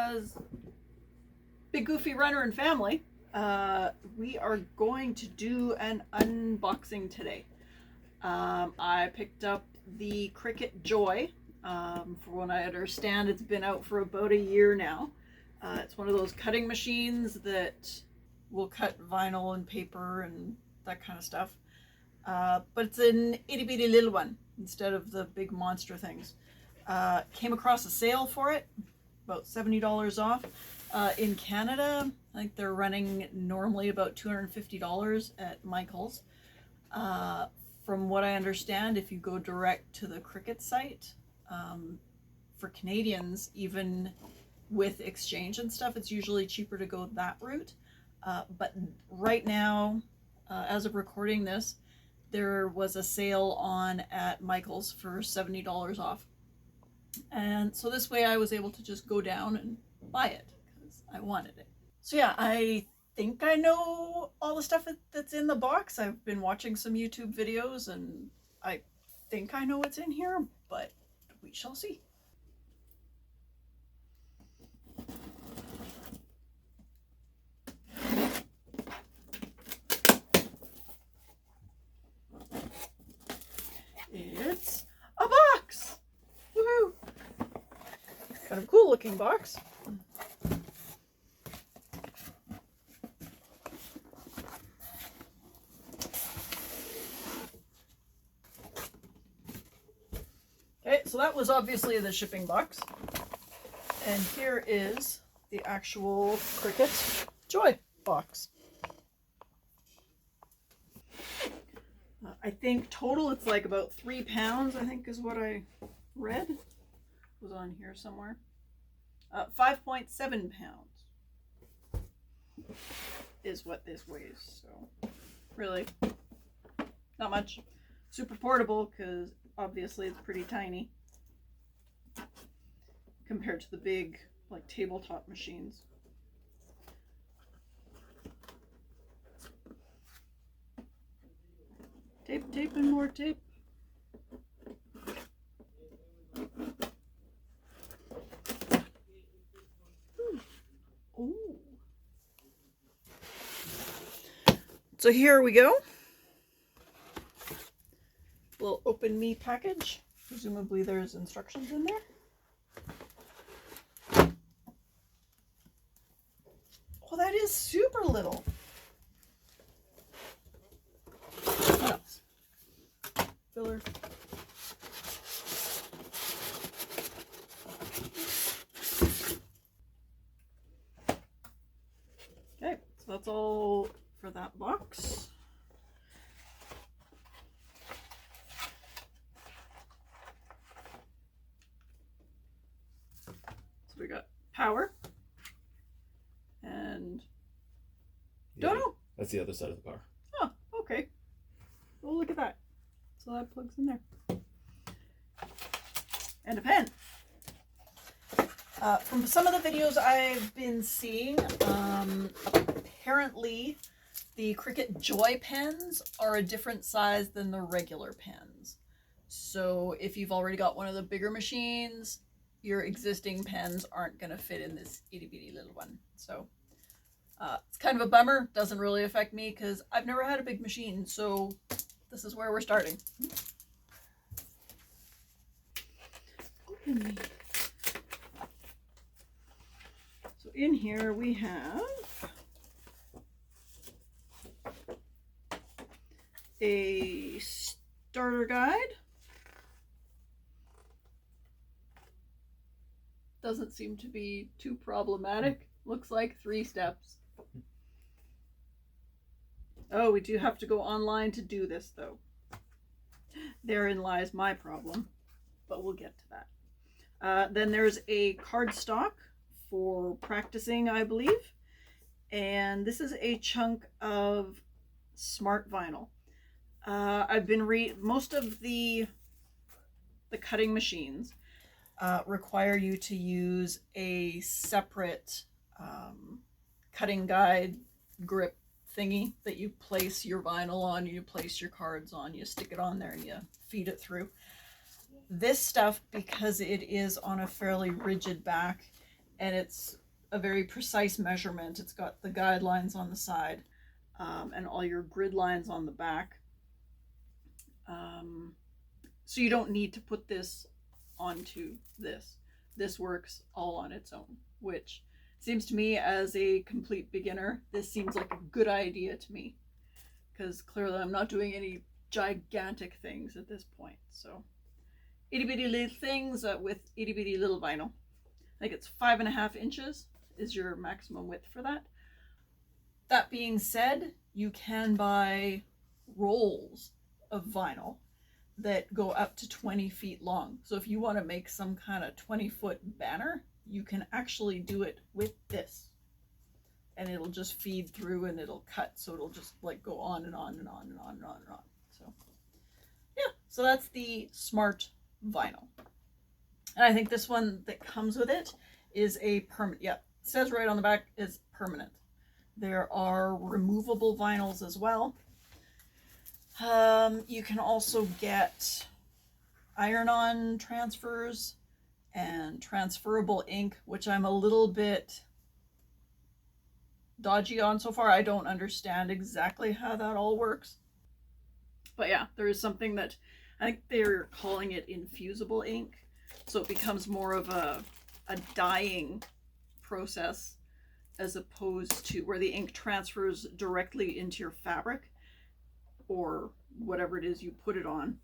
as Big Goofy Runner and family, we are going to do an unboxing today. I picked up the Cricut Joy. For what I understand, it's been out for about a year now. It's one of those cutting machines that will cut vinyl and paper and that kind of stuff. But it's an itty bitty little one instead of the big monster things. Came across a sale for it, about $70 off. In Canada, I think they're running normally about $250 at Michael's. From what I understand, if you go direct to the Cricut site, for Canadians, even with exchange and stuff, it's usually cheaper to go that route. But right now, as of recording this, there was a sale on at Michael's for $70 off. And so this way I was able to just go down and buy it because I wanted it. So yeah, I think I know all the stuff that's in the box. I've been watching some YouTube videos and I think I know what's in here, but we shall see. It's a box! Woohoo! Kind of cool looking box. Okay, so that was obviously the shipping box. And here is the actual Cricut Joy box. I think total it's like about 3 pounds, I think is what I read. It was on here somewhere. 5.7 pounds is what this weighs. So really not much. Super portable because obviously it's pretty tiny compared to the big like tabletop machines. Tape, tape, and more tape. Ooh. So here we go. Little open me package. Presumably there's instructions in there. Oh, that is super little. What else? Filler. Okay, so that's all for that box. So we got power and don't know. That's the other side of the bar. Oh, okay. Well, look at that. So that plugs in there. And a pen. From some of the videos I've been seeing, apparently the Cricut Joy pens are a different size than the regular pens. So if you've already got one of the bigger machines, your existing pens aren't going to fit in this itty bitty little one. So it's kind of a bummer. Doesn't really affect me because I've never had a big machine. So this is where we're starting. Open me. So in here we have a starter guide. Doesn't seem to be too problematic. Looks like 3 steps. Oh, we do have to go online to do this though. Therein lies my problem, but we'll get to that. Then there's a cardstock for practicing, I believe. And this is a chunk of smart vinyl. I've been most of the cutting machines require you to use a separate cutting guide grip thingy that you place your vinyl on, you place your cards on, you stick it on there and you feed it through. This stuff, because it is on a fairly rigid back, and it's a very precise measurement. It's got the guidelines on the side, and all your grid lines on the back. So you don't need to put this onto this. This works all on its own, which seems to me, as a complete beginner, this seems like a good idea to me, because clearly I'm not doing any gigantic things at this point. So itty bitty little things with itty bitty little vinyl. I think it's 5.5 inches is your maximum width for that. That being said, you can buy rolls of vinyl that go up to 20 feet long. So if you want to make some kind of 20-foot banner, you can actually do it with this. And it'll just feed through and it'll cut. So it'll just like go on and on and on and on and on and on. So yeah, so that's the Smart Vinyl. And I think this one that comes with it is a permanent. Yeah, it says right on the back is permanent. There are removable vinyls as well. You can also get iron-on transfers and transferable ink, which I'm a little bit dodgy on so far. I don't understand exactly how that all works. But yeah, there is something that I think they're calling it infusible ink. So it becomes more of a dyeing process, as opposed to where the ink transfers directly into your fabric or whatever it is you put it on,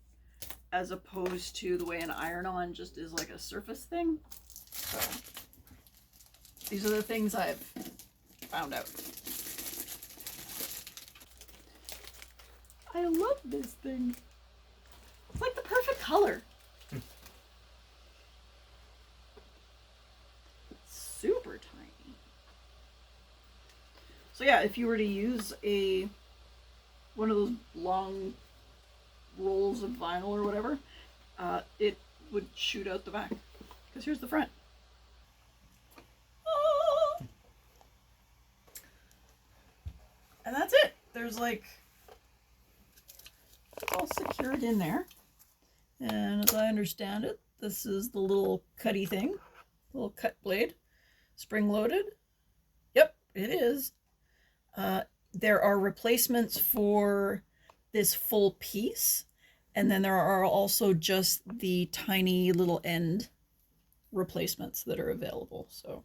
as opposed to the way an iron-on just is like a surface thing. So these are the things I've found out. I love this thing. It's like the perfect color. Super tiny. So yeah, if you were to use one of those long rolls of vinyl or whatever, it would shoot out the back. Because here's the front. Oh! And that's it. There's like, it's all secured in there. And as I understand it, this is the little cutty thing, little cut blade, spring loaded. Yep, it is. There are replacements for this full piece, and then there are also just the tiny little end replacements that are available. So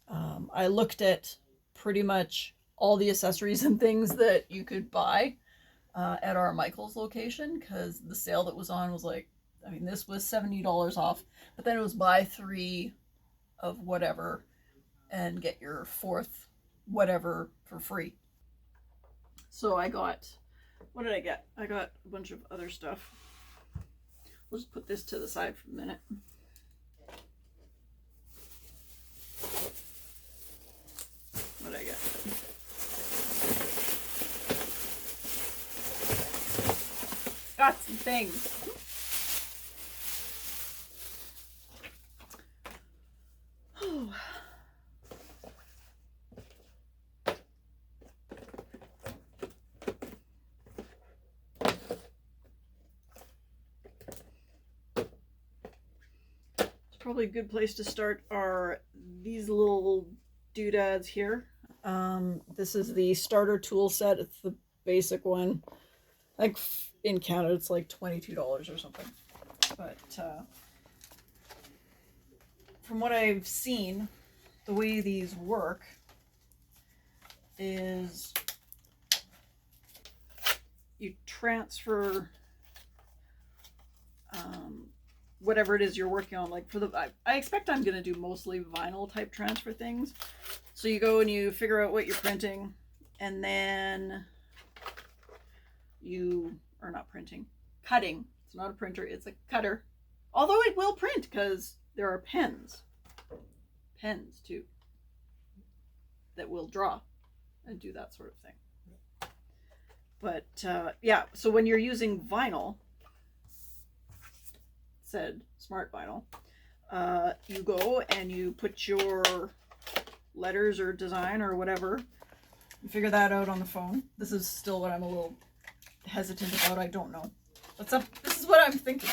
I looked at pretty much all the accessories and things that you could buy at our Michael's location, because the sale that was on was like, I mean, this was $70 off, but then it was buy 3 of whatever and get your 4th whatever for free. So I got, what did I get? I got a bunch of other stuff. We'll just put this to the side for a minute. What did I get? Got some things. Oh. Probably a good place to start are these little doodads here. This is the starter tool set. It's the basic one. Like in Canada, it's like $22 or something. But from what I've seen, the way these work is you transfer whatever it is you're working on. Like for the, I expect I'm going to do mostly vinyl type transfer things. So you go and you figure out what you're printing, and then you are not printing, cutting. It's not a printer, it's a cutter. Although it will print because there are pens too, that will draw and do that sort of thing. But yeah, so when you're using vinyl, said Smart Vinyl, you go and you put your letters or design or whatever, you figure that out on the phone. This is still what I'm a little hesitant about. I don't know what's up. This is what I'm thinking.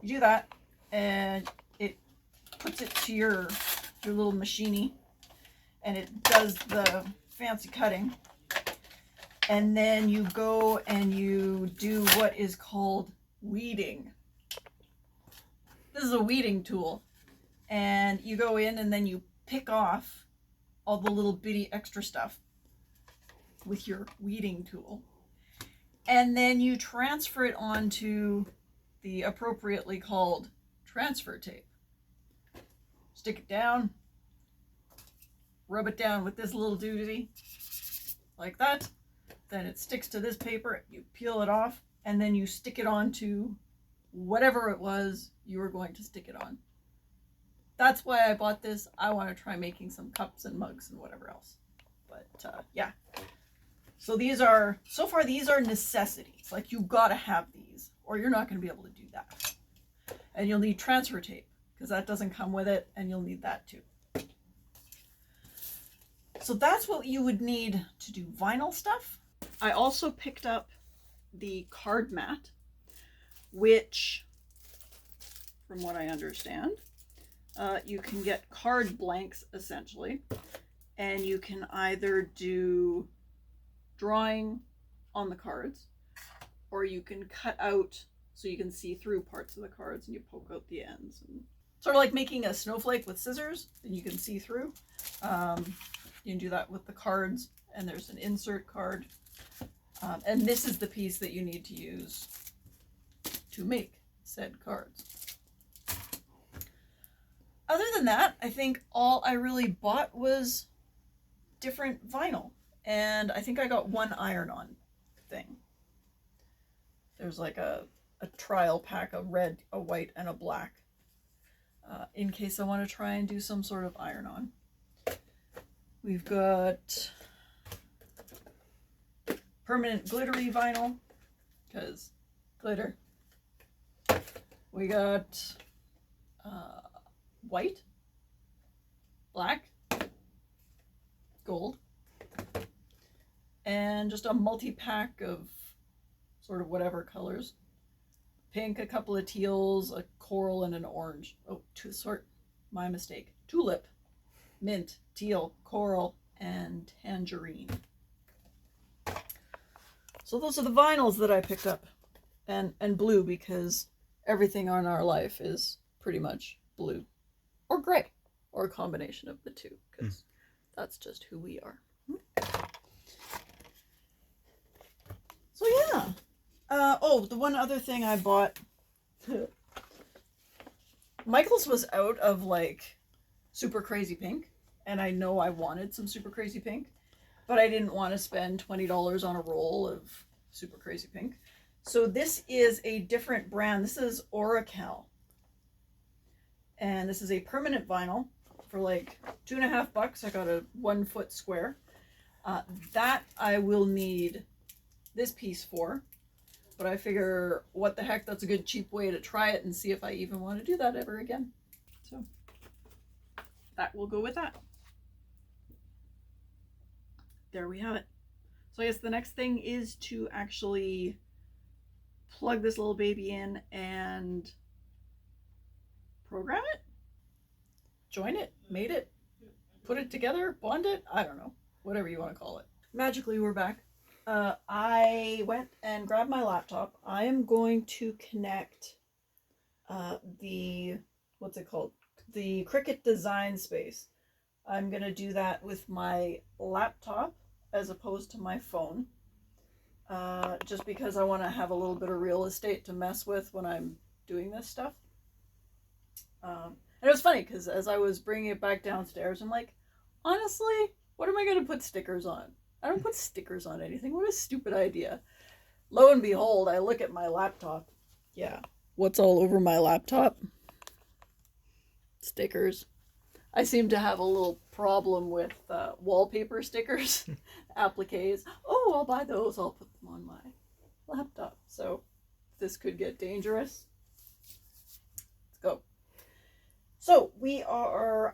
You do that and it puts it to your your little machine-y, and it does the fancy cutting. And then you go and you do what is called weeding. This is a weeding tool. And you go in and then you pick off all the little bitty extra stuff with your weeding tool. And then you transfer it onto the appropriately called transfer tape. Stick it down, rub it down with this little doozy, like that. Then it sticks to this paper, you peel it off, and then you stick it onto whatever it was you were going to stick it on. That's why I bought this. I want to try making some cups and mugs and whatever else. But yeah. So so far these are necessities. Like, you gotta have these or you're not going to be able to do that. And you'll need transfer tape because that doesn't come with it, and you'll need that too. So that's what you would need to do vinyl stuff. I also picked up the card mat, which, from what I understand, you can get card blanks essentially, and you can either do drawing on the cards, or you can cut out so you can see through parts of the cards and you poke out the ends. And sort of like making a snowflake with scissors, and you can see through. You can do that with the cards, and there's an insert card. And this is the piece that you need to use to make said cards. Other than that, I think all I really bought was different vinyl. And I think I got one iron-on thing. There's like a trial pack, a red, a white, and a black. In case I want to try and do some sort of iron-on. We've got permanent glittery vinyl, because glitter. We got white, black, gold, and just a multi-pack of sort of whatever colors. Pink, a couple of teals, a coral, and an orange. Oh, my mistake. Tulip, mint, teal, coral, and tangerine. So those are the vinyls that I picked up. And blue, because everything on our life is pretty much blue. Or gray. Or a combination of the two, because that's just who we are. So yeah. The one other thing I bought. Michael's was out of like super crazy pink, and I know I wanted some super crazy pink, but I didn't want to spend $20 on a roll of super crazy pink. So this is a different brand. This is Oracal, and this is a permanent vinyl for like $2.50. I got a 1 foot square. That I will need this piece for. But I figure, what the heck, that's a good cheap way to try it and see if I even want to do that ever again. So that will go with that. There we have it. So I guess the next thing is to actually plug this little baby in and program it, join it, mate it, put it together, bond it, I don't know, whatever you want to call it. Magically, we're back. I went and grabbed my laptop. I am going to connect the Cricut Design Space. I'm going to do that with my laptop as opposed to my phone. Just because I want to have a little bit of real estate to mess with when I'm doing this stuff. And it was funny because as I was bringing it back downstairs, I'm like, honestly, what am I going to put stickers on? I don't put stickers on anything. What a stupid idea. Lo and behold, I look at my laptop. Yeah. What's all over my laptop? Stickers. I seem to have a little problem with wallpaper stickers, appliques. Oh, I'll buy those. I'll put them on my laptop. So this could get dangerous. Let's go. So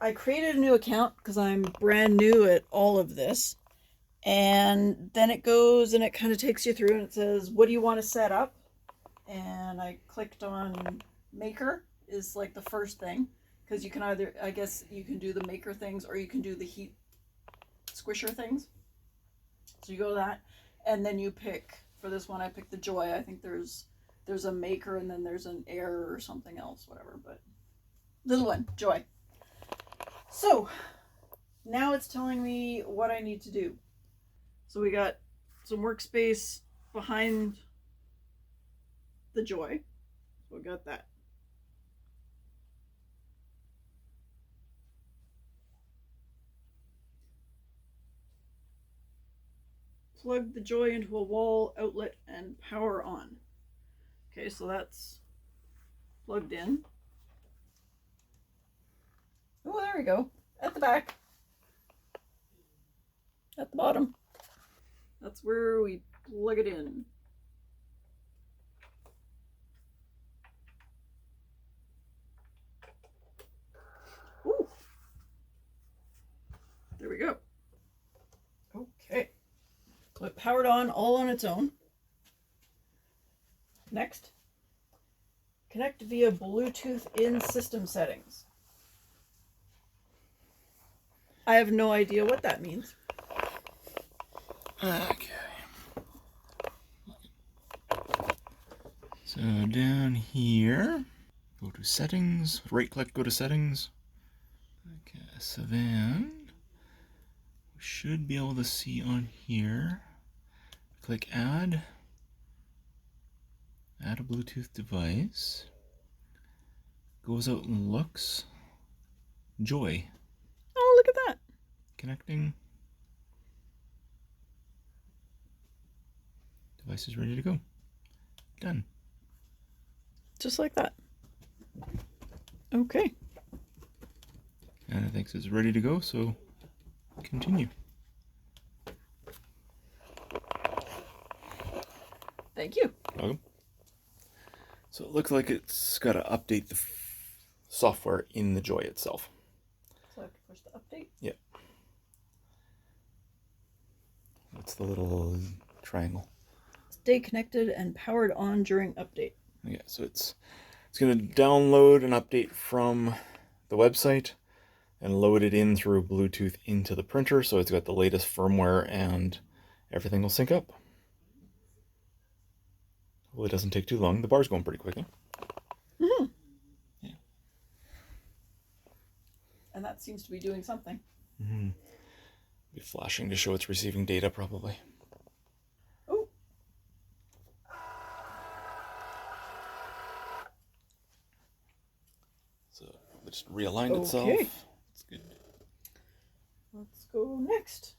I created a new account because I'm brand new at all of this. And then it goes and it kind of takes you through and it says, what do you want to set up? And I clicked on Maker is like the first thing, Because you can either, I guess you can do the maker things or you can do the heat squisher things. So you go to that, and then you pick, for this one I picked the Joy. I think there's a maker and then there's an air or something else, whatever, but little one, Joy. So now it's telling me what I need to do. So we got some workspace behind the Joy. So we got that. Plug the Joy into a wall outlet and power on. Okay, so that's plugged in. Oh, there we go. At the back. At the bottom. That's where we plug it in. Ooh. There we go. Okay. So it powered on all on its own. Next, connect via Bluetooth in system settings. I have no idea what that means. Okay. So down here, go to settings, right click, go to settings. Okay, so then we should be able to see on here, click add a Bluetooth device, goes out and looks, Joy. Oh, look at that. Connecting. Device is ready to go. Done. Just like that. Okay. And it thinks it's ready to go, so continue. Thank you. Welcome. So it looks like it's got to update the software in the Joy itself. So I have to push the update? Yep. That's the little triangle. Stay connected and powered on during update. Yeah, so it's going to download an update from the website and load it in through Bluetooth into the printer, so it's got the latest firmware and everything will sync up. Well, it doesn't take too long. The bar's going pretty quickly. Mm-hmm. Yeah. And that seems to be doing something. Mm-hmm. Be flashing to show it's receiving data, probably. Oh. So it just realigned itself. It's good. Let's go next.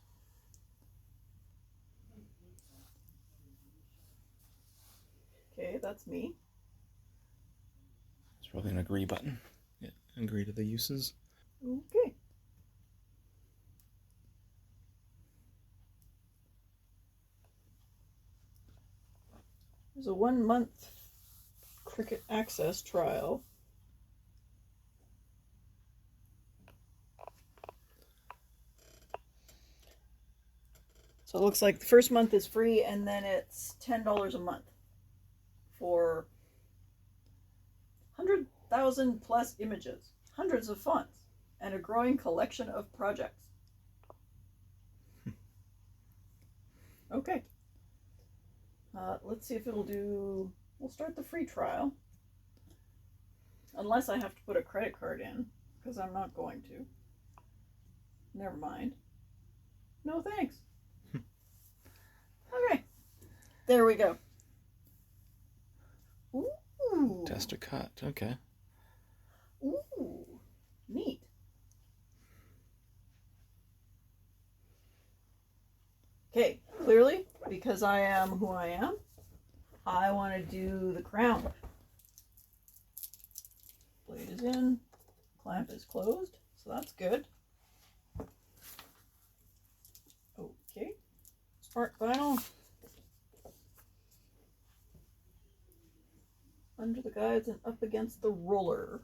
Okay, that's me. There's probably an agree button. Yeah, agree to the uses. Okay. There's a 1-month Cricut Access trial. So it looks like the first month is free and then it's $10 a month for 100,000 plus images, hundreds of fonts, and a growing collection of projects. Okay. Let's see if it'll do... We'll start the free trial. Unless I have to put a credit card in, because I'm not going to. Never mind. No thanks. Okay. There we go. Ooh. Test a cut. Okay. Ooh. Neat. Okay, clearly, because I am who I am, I want to do the crown. Blade is in, clamp is closed, so that's good. Okay, smart vinyl. Under the guides and up against the roller.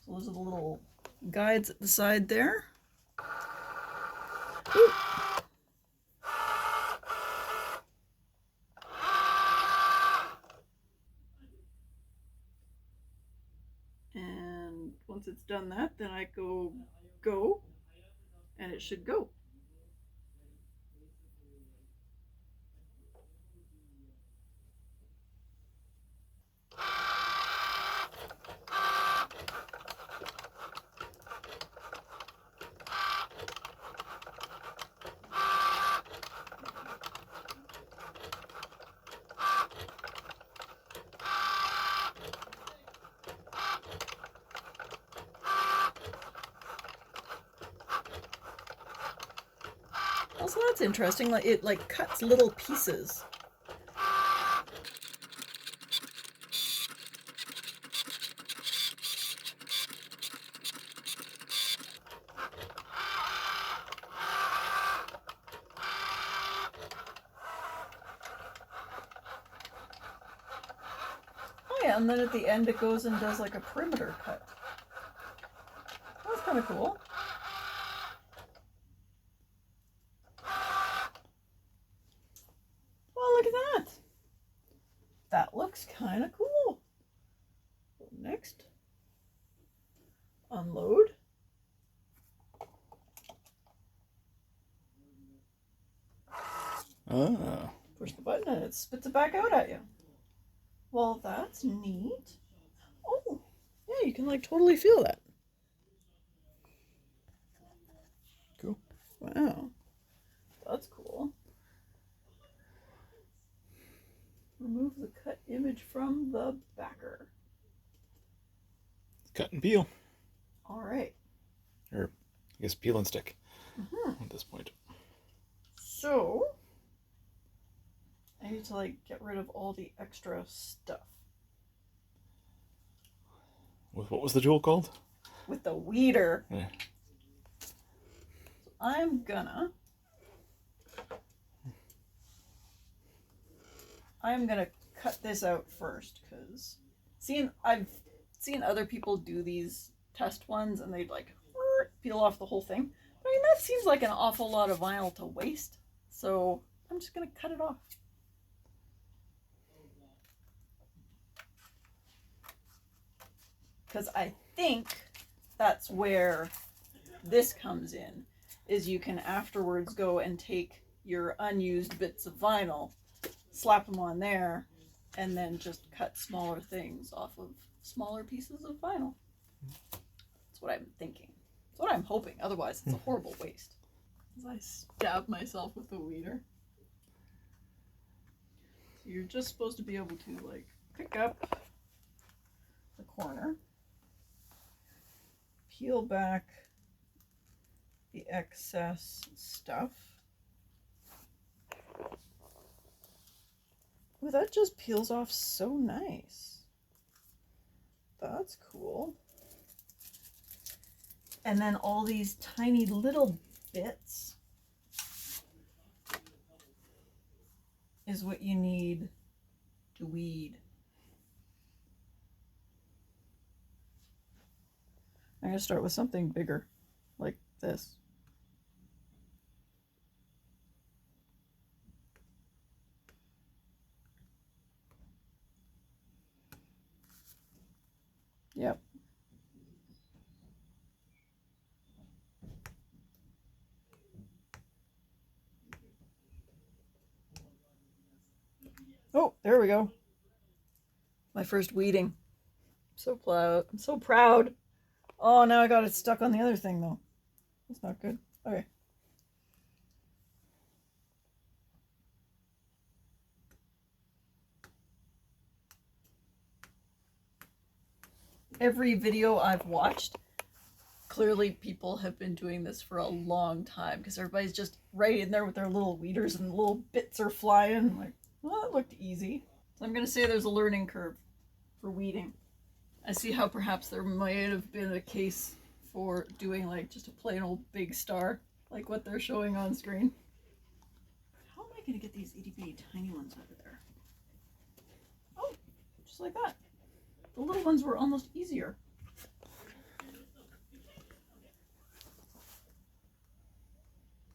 So those are the little guides at the side there. Ooh. once it's done that, then I go, and it should go. Also, that's interesting. Like it cuts little pieces. Oh yeah, and then at the end it goes and does like a perimeter cut. That's kind of cool. Well, look at that. That looks kind of cool. Next, unload. Ah. Push the button and it spits it back out at you. Well, that's neat. Oh, yeah, you can like totally feel that. Cool. Wow, that's cool. Remove the cut image from the backer. Cut and peel. All right. Or, I guess peel and stick at this point. So, I need to like get rid of all the extra stuff. With what was the tool called? With the weeder. Yeah. So I'm gonna cut this out first, because I've seen other people do these test ones and they'd like peel off the whole thing. But I mean, that seems like an awful lot of vinyl to waste. So I'm just gonna cut it off. Because I think that's where this comes in, is you can afterwards go and take your unused bits of vinyl, slap them on there, and then just cut smaller things off of smaller pieces of vinyl. That's what I'm thinking. That's what I'm hoping. Otherwise, it's a horrible waste. As I stab myself with the weeder. So you're just supposed to be able to like pick up the corner, peel back the excess stuff. Ooh, that just peels off so nice. That's cool. And then all these tiny little bits is what you need to weed. I'm going to start with something bigger, like this. Yep. Oh, there we go. My first weeding. So proud. I'm so proud. Oh, now I got it stuck on the other thing though. That's not good. Okay. Every video I've watched, clearly people have been doing this for a long time, because everybody's just right in there with their little weeders and little bits are flying. Like, well, that looked easy. So I'm going to say there's a learning curve for weeding. I see how perhaps there might have been a case for doing like just a plain old big star, like what they're showing on screen. How am I going to get these itty bitty tiny ones out of there? Oh, just like that. The little ones were almost easier.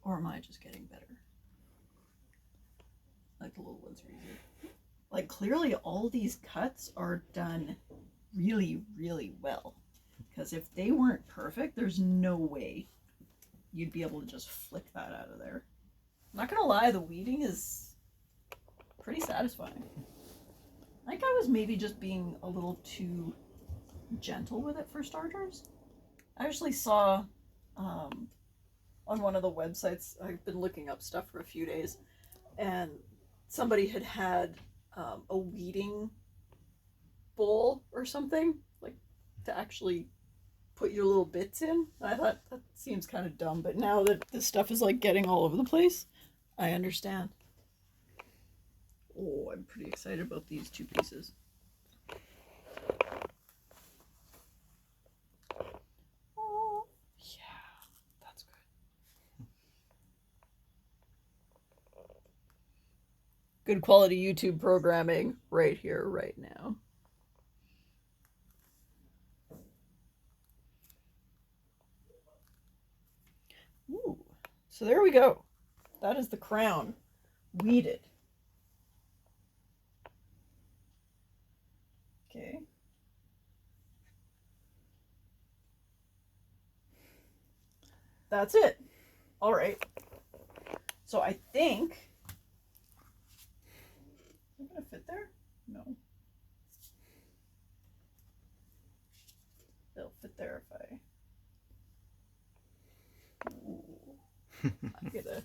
Or am I just getting better? Like the little ones are easier. Like clearly all these cuts are done really, really well. because if they weren't perfect, there's no way you'd be able to just flick that out of there. I'm not gonna lie, the weeding is pretty satisfying. I think I was maybe just being a little too gentle with it for starters. I actually saw on one of the websites, I've been looking up stuff for a few days, and somebody had a weeding bowl or something, like to actually put your little bits in. I thought that seems kind of dumb, but now that this stuff is like getting all over the place, I understand. Oh, I'm pretty excited about these two pieces. Oh, yeah, that's good. Good quality YouTube programming right here, right now. Ooh, so there we go. That is the crown, weeded. Okay. That's it. All right. So I think, is it gonna fit there? No. It'll fit there if I. Ooh. I get it.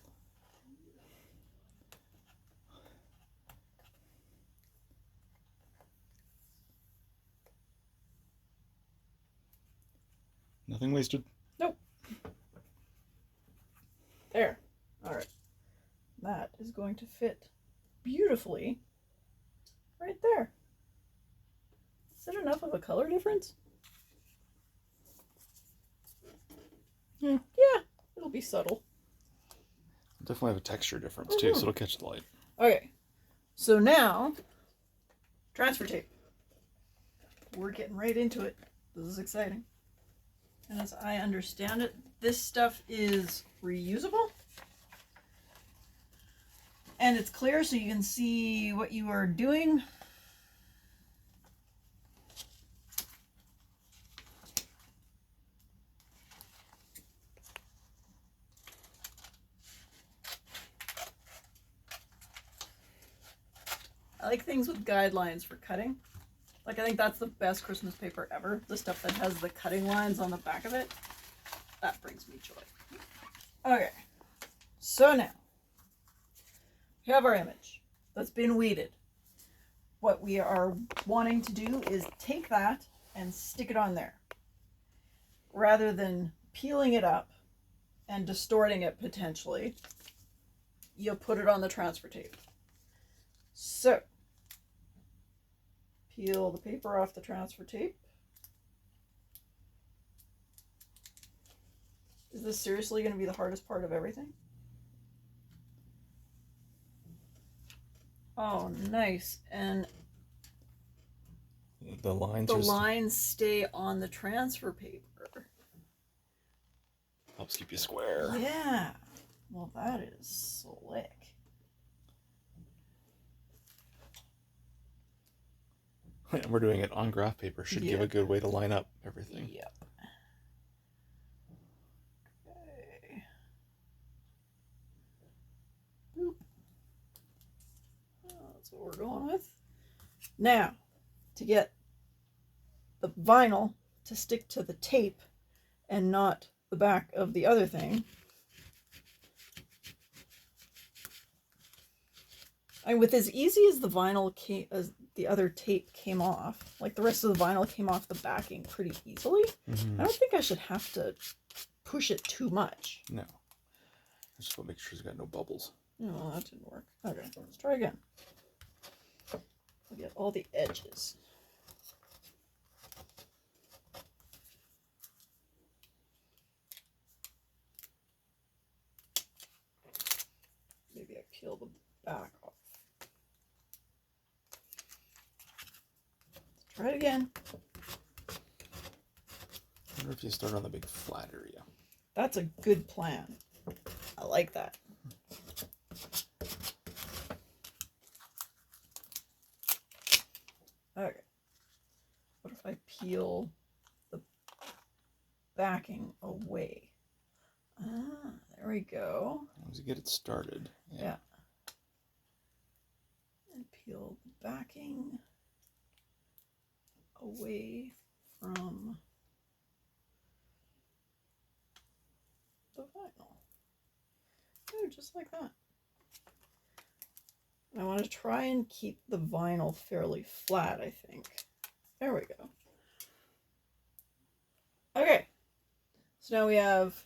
Nothing wasted. Nope. There. All right. That is going to fit beautifully right there. Is it enough of a color difference? Yeah, it'll be subtle. Definitely have a texture difference too, so it'll catch the light. Okay, so now, transfer tape. We're getting right into it. This is exciting. And as I understand it, this stuff is reusable. And it's clear so you can see what you are doing. I like things with guidelines for cutting. Like, I think that's the best Christmas paper ever. The stuff that has the cutting lines on the back of it. That brings me joy. Okay. So now, we have our image that's been weeded. What we are wanting to do is take that and stick it on there. Rather than peeling it up and distorting it potentially, you'll put it on the transfer tape. So, peel the paper off the transfer tape. Is this seriously going to be the hardest part of everything? Oh, nice. And the lines stay on the transfer paper. Helps keep you square. Yeah. Well, that is slick. And we're doing it on graph paper. Should give a good way to line up everything. Yep. Okay. Boop. That's what we're going with. Now, to get the vinyl to stick to the tape and not the back of the other thing, and with as easy as the vinyl came, as the other tape came off, like the rest of the vinyl came off the backing pretty easily. I don't think I should have to push it too much. No. I just want to make sure it's got no bubbles. No, that didn't work. Okay, let's try again. I'll get all the edges. Maybe I peel the back off. Let's try it again. I wonder if you start on the big flat area. That's a good plan. I like that. Okay. What if I peel the backing away. Ah, there we go. As you get it started. Yeah. And peel the backing away from the vinyl. Oh, just like that. I want to try and keep the vinyl fairly flat, I think. There we go. Okay. So now we have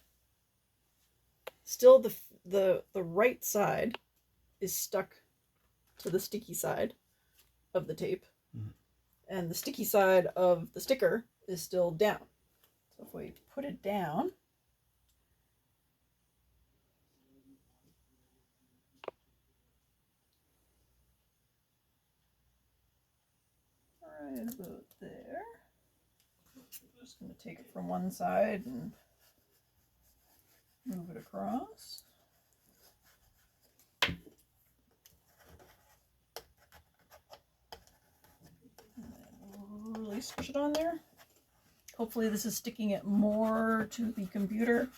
still the right side is stuck to the sticky side of the tape. Mm-hmm. And the sticky side of the sticker is still down. So if we put it down, right about there. I'm just going to take it from one side and move it across. And then really squish it on there. Hopefully this is sticking it more to the computer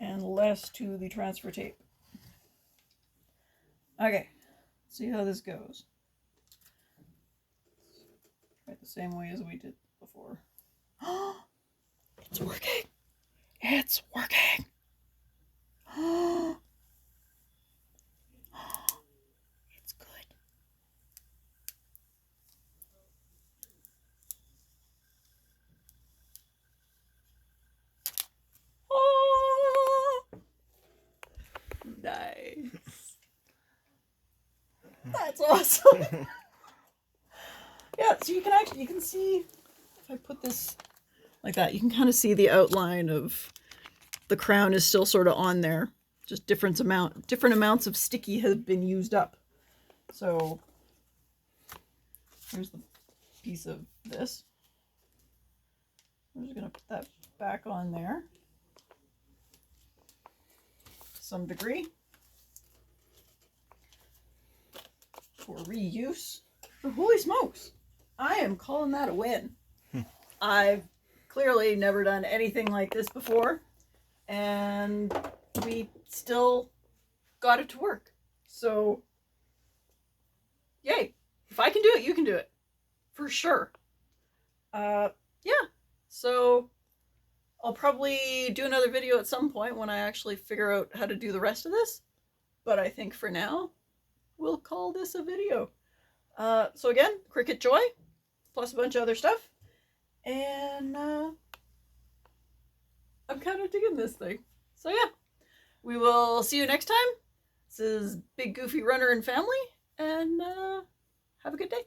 and less to the transfer tape. Okay, see how this goes. Right, the same way as we did before. It's working! It's working! It's good. Oh, nice. That's awesome. Yeah, so you can see, if I put this like that, you can kind of see the outline of the crown is still sort of on there. Just different amounts of sticky have been used up. So here's the piece of this. I'm just gonna put that back on there to some degree for reuse. But holy smokes, I am calling that a win. I've clearly never done anything like this before, and we still got it to work. So, yay. If I can do it, you can do it. For sure. Yeah. So, I'll probably do another video at some point when I actually figure out how to do the rest of this. But I think for now, we'll call this a video. So again, Cricut Joy, plus a bunch of other stuff. And I'm kind of digging this thing. So yeah, we will see you next time. This is Big Goofy Runner and Family, and have a good day.